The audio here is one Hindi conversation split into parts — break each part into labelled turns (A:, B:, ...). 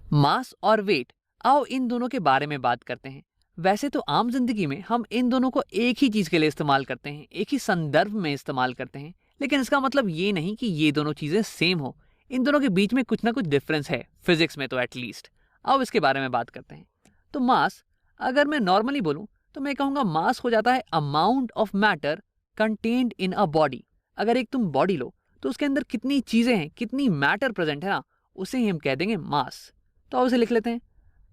A: मास और वेट, आओ इन दोनों के बारे में बात करते हैं। वैसे तो आम जिंदगी में हम इन दोनों को एक ही चीज के लिए इस्तेमाल करते हैं, एक ही संदर्भ में इस्तेमाल करते हैं, लेकिन इसका मतलब ये नहीं कि ये दोनों चीजें सेम हो। इन दोनों के बीच में कुछ ना कुछ डिफरेंस है, फिजिक्स में तो एटलीस्ट। आओ इसके बारे में बात करते हैं। तो मास, अगर मैं नॉर्मली बोलूं तो मैं कहूंगा मास हो जाता है amount of matter contained in a body. अगर एक तुम बॉडी लो तो उसके अंदर कितनी चीजें हैं, कितनी मैटर प्रेजेंट है ना, उसे ही हम कह देंगे मास। तो उसे लिख लेते हैं,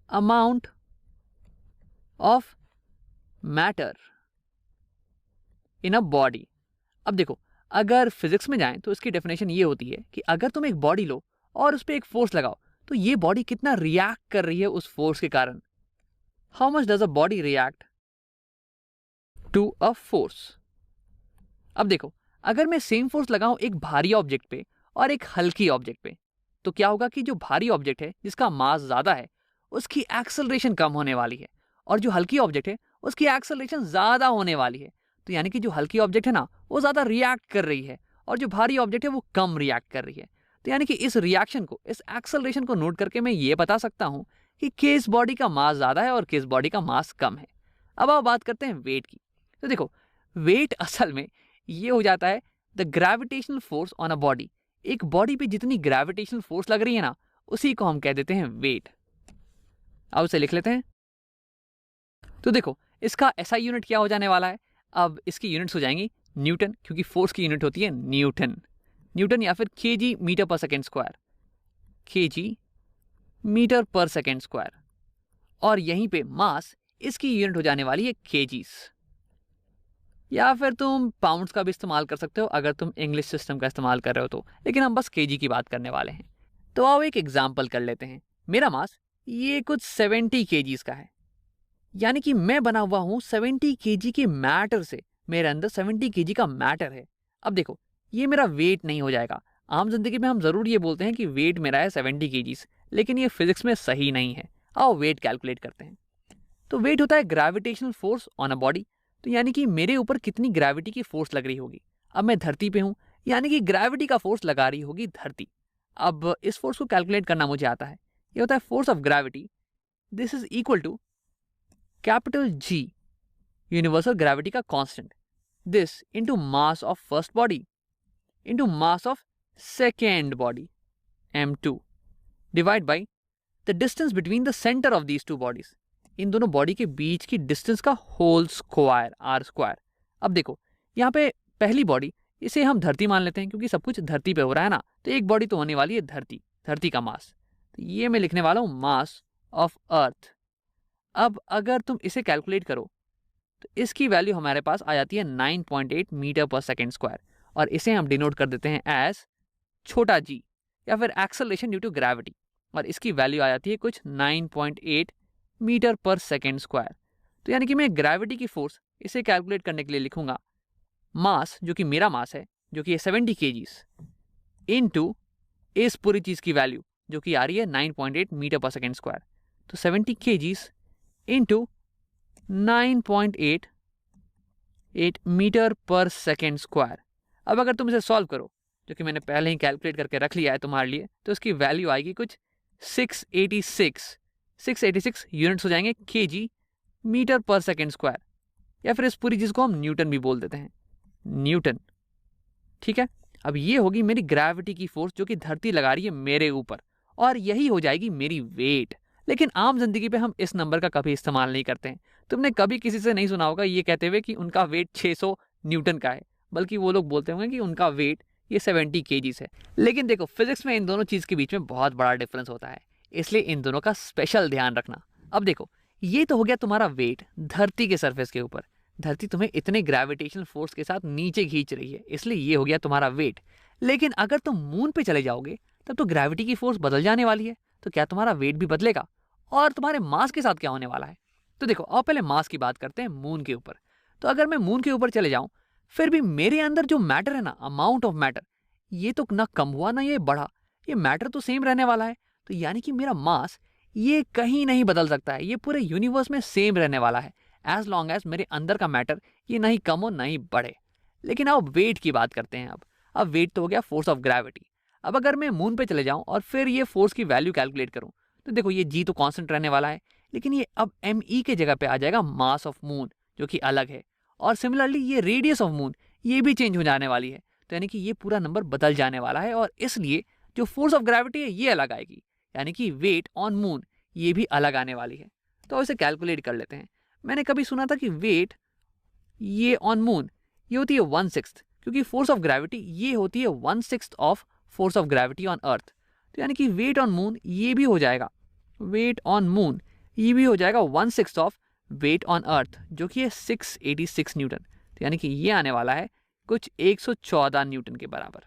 A: amount of matter in a body. अब देखो, अगर फिजिक्स में जाएं तो इसकी डेफिनेशन ये होती है कि अगर तुम एक बॉडी लो और उस पर एक फोर्स लगाओ तो ये बॉडी कितना रिएक्ट कर रही है उस फोर्स के कारण। How much does a body react to a force. अब देखो, अगर मैं सेम फोर्स लगाऊं एक भारी ऑब्जेक्ट पे और एक हल्की ऑब्जेक्ट पे, तो क्या होगा कि जो भारी ऑब्जेक्ट है जिसका मास ज्यादा है उसकी एक्सेलरेशन कम होने वाली है, और जो हल्की ऑब्जेक्ट है उसकी एक्सेलरेशन ज्यादा होने वाली है। तो यानी कि जो हल्की ऑब्जेक्ट है ना वो ज्यादा रिएक्ट कर रही है और जो भारी ऑब्जेक्ट है वो कम रिएक्ट कर रही है। तो यानी कि इस रिएक्शन को, इस एक्सेलरेशन को नोट करके मैं ये बता सकता हूं कि किस बॉडी का मास ज्यादा है और किस बॉडी का मास कम है। अब आप बात करते हैं वेट की। तो देखो, वेट असल में ये हो जाता है the gravitational force on a body. एक बॉडी पे जितनी ग्रेविटेशनल फोर्स लग रही है ना, उसी को हम कह देते हैं वेट। अब उसे लिख लेते हैं। तो देखो, इसका एसआई यूनिट क्या हो जाने वाला है। अब इसकी यूनिट्स हो जाएंगी न्यूटन, क्योंकि फोर्स की यूनिट होती है न्यूटन। न्यूटन या फिर केजी मीटर पर सेकेंड स्क्वायर, केजी मीटर पर सेकेंड स्क्वायर। और यहीं पे मास, इसकी यूनिट हो जाने वाली है केजीस, या फिर तुम पाउंड्स का भी इस्तेमाल कर सकते हो अगर तुम इंग्लिश सिस्टम का इस्तेमाल कर रहे हो तो, लेकिन हम बस केजी की बात करने वाले हैं। तो आओ एक एग्जाम्पल कर लेते हैं। मेरा मास ये कुछ 70 केजीज का है, यानी कि मैं बना हुआ हूं 70 केजी के मैटर से। मेरे अंदर 70 केजी का मैटर है। अब देखो, ये मेरा वेट नहीं हो जाएगा। आम जिंदगी में हम जरूर ये बोलते हैं कि वेट मेरा है 70 केजीज, लेकिन ये फिजिक्स में सही नहीं है। आओ वेट कैलकुलेट करते हैं। तो वेट होता है gravitational force on a body. तो यानी कि मेरे ऊपर कितनी ग्रेविटी की फोर्स लग रही होगी। अब मैं धरती पे हूं, यानी कि ग्रेविटी का फोर्स लगा रही होगी धरती। अब इस फोर्स को कैलकुलेट करना मुझे आता है। ये होता है force of gravity, this is equal to capital G, universal gravity का constant, this into mass of first body into mass of second body m2 divide by the distance between the centre of these two bodies. इन दोनों बॉडी के बीच की डिस्टेंस का होल स्क्वायर, आर स्क्वायर। अब देखो, यहाँ पे पहली बॉडी, इसे हम धरती मान लेते हैं क्योंकि सब कुछ धरती पे हो रहा है ना, तो एक बॉडी तो होने वाली है धरती, धरती का मास। तो ये मैं लिखने वाला हूँ मास ऑफ अर्थ। अब अगर तुम इसे कैलकुलेट करो तो इसकी वैल्यू हमारे पास आ जाती है 9.8 मीटर पर सेकेंड स्क्वायर, और इसे हम डिनोट कर देते हैं एज छोटा जी, या फिर एक्सेलरेशन ड्यू टू ग्रेविटी, और इसकी वैल्यू आ जाती है कुछ 9.8 मीटर पर सेकेंड स्क्वायर। तो यानी कि मैं ग्रेविटी की फोर्स इसे कैलकुलेट करने के लिए लिखूंगा मास, जो कि मेरा मास है, जो कि 70 केजीज, इनटू इस पूरी चीज की वैल्यू जो कि आ रही है 9.8 मीटर पर सेकेंड स्क्वायर। तो 70 केजीज इंटू 9.8 मीटर पर सेकेंड स्क्वायर। अब अगर तुम इसे सॉल्व करो, जो कि मैंने पहले ही कैलकुलेट करके रख लिया है तुम्हारे लिए, तो इसकी वैल्यू आएगी कुछ 686 यूनिट्स हो जाएंगे केजी मीटर पर सेकेंड स्क्वायर, या फिर इस पूरी चीज को हम न्यूटन भी बोल देते हैं, न्यूटन। ठीक है, अब ये होगी मेरी ग्रेविटी की फोर्स जो कि धरती लगा रही है मेरे ऊपर, और यही हो जाएगी मेरी वेट। लेकिन आम जिंदगी पे हम इस नंबर का कभी इस्तेमाल नहीं करते हैं। तुमने कभी किसी से नहीं सुना होगा ये कहते हुए कि उनका वेट 600 न्यूटन का है, बल्कि वो लोग बोलते होंगे कि उनका वेट ये 70 केजीज है। लेकिन देखो, फिजिक्स में इन दोनों चीज के बीच में बहुत बड़ा डिफरेंस होता है, इसलिए इन दोनों का स्पेशल ध्यान रखना। अब देखो, ये तो हो गया तुम्हारा वेट धरती के सरफेस के ऊपर। धरती तुम्हें इतने ग्रेविटेशनल फोर्स के साथ नीचे खींच रही है, इसलिए ये हो गया तुम्हारा वेट। लेकिन अगर तुम मून पे चले जाओगे तब तो ग्रेविटी की फोर्स बदल जाने वाली है, तो क्या तुम्हारा वेट भी बदलेगा? और तुम्हारे मास के साथ क्या होने वाला है? तो देखो, और पहले मास की बात करते हैं मून के ऊपर। तो अगर मैं मून के ऊपर चले जाऊं, फिर भी मेरे अंदर जो मैटर है ना, अमाउंट ऑफ मैटर, ये तो ना कम हुआ ना ये बढ़ा, ये मैटर तो सेम रहने वाला है। तो यानी कि मेरा मास ये कहीं नहीं बदल सकता है, ये पूरे यूनिवर्स में सेम रहने वाला है, एज लॉन्ग एज मेरे अंदर का मैटर ये नहीं कम हो नहीं बढ़े। लेकिन अब वेट की बात करते हैं। अब वेट तो हो गया फोर्स ऑफ ग्रेविटी। अब अगर मैं मून पे चले जाऊं और फिर ये फोर्स की वैल्यू कैलकुलेट करूं, तो देखो ये जी तो कांस्टेंट रहने वाला है, लेकिन ये अब एम की जगह पे आ जाएगा मास ऑफ मून, जो कि अलग है। और सिमिलरली ये रेडियस ऑफ मून ये भी चेंज हो जाने वाली है। तो यानी कि ये पूरा नंबर बदल जाने वाला है, और इसलिए जो फोर्स ऑफ ग्रेविटी है ये अलग आएगी, यानी कि वेट ऑन मून ये भी अलग आने वाली है। तो इसे कैलकुलेट कर लेते हैं। मैंने कभी सुना था कि वेट ये ऑन मून ये होती है 1/6, क्योंकि फोर्स ऑफ ग्रेविटी ये होती है 1/6 of force of gravity on earth. तो यानी कि वेट ऑन मून ये भी हो जाएगा, वेट ऑन मून ये भी हो जाएगा 1/6 ऑफ वेट ऑन अर्थ, जो कि है 686 न्यूटन। तो यानी कि ये आने वाला है कुछ 114 न्यूटन के बराबर।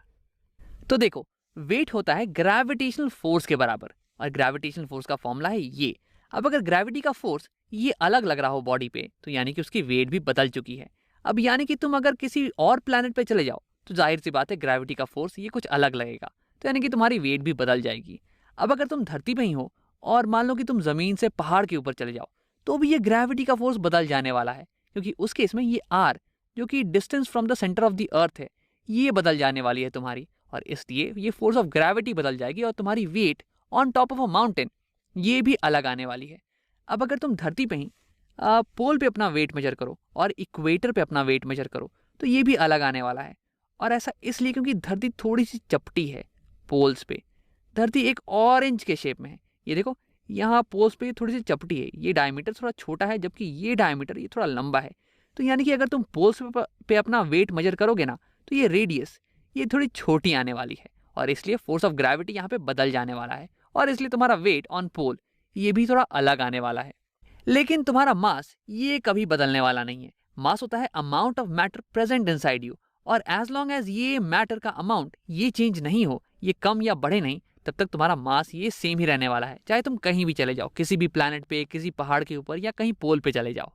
A: तो देखो वेट होता है ग्रेविटेशनल फोर्स के बराबर, और ग्रेविटेशनल फोर्स का फॉर्मूला है ये। अब अगर ग्रेविटी का फोर्स ये अलग लग रहा हो बॉडी पे, तो यानी कि उसकी वेट भी बदल चुकी है। अब यानी कि तुम अगर किसी और प्लैनेट पे चले जाओ तो जाहिर सी बात है ग्रेविटी का फोर्स ये कुछ अलग लगेगा, तो यानी कि तुम्हारी वेट भी बदल जाएगी। अब अगर तुम धरती पे ही हो और मान लो कि तुम जमीन से पहाड़ के ऊपर चले जाओ, तो भी ये ग्रेविटी का फोर्स बदल जाने वाला है, क्योंकि उस केस में ये आर जो कि distance from the centre of the earth है ये बदल जाने वाली है तुम्हारी, और इसलिए ये फोर्स ऑफ ग्रेविटी बदल जाएगी और तुम्हारी weight on top of a mountain ये भी अलग आने वाली है। अब अगर तुम धरती पे ही पोल पे अपना वेट मेजर करो और इक्वेटर पे अपना वेट मेजर करो, तो ये भी अलग आने वाला है। और ऐसा इसलिए क्योंकि धरती थोड़ी सी चपटी है पोल्स पे। धरती एक ऑरेंज के शेप में है, ये देखो यहाँ पोल्स पे थोड़ी सी चपटी है, ये डायमीटर थोड़ा छोटा है, जबकि ये डायमीटर ये थोड़ा लंबा है। तो यानी कि अगर तुम पोल्स पे अपना वेट मेजर करोगे ना, तो ये रेडियस ये थोड़ी छोटी आने वाली है, और इसलिए फोर्स ऑफ ग्रेविटी यहाँ पे बदल जाने वाला है, और इसलिए तुम्हारा वेट ऑन पोल ये भी थोड़ा अलग आने वाला है। लेकिन तुम्हारा मास ये कभी बदलने वाला नहीं है। मास होता है amount of matter present inside you, और एज लॉन्ग एज ये मैटर का अमाउंट ये चेंज नहीं हो, ये कम या बढ़े नहीं, तब तक तुम्हारा मास ये सेम ही रहने वाला है, चाहे तुम कहीं भी चले जाओ, किसी भी प्लैनेट पे, किसी पहाड़ के ऊपर या कहीं पोल पे चले जाओ।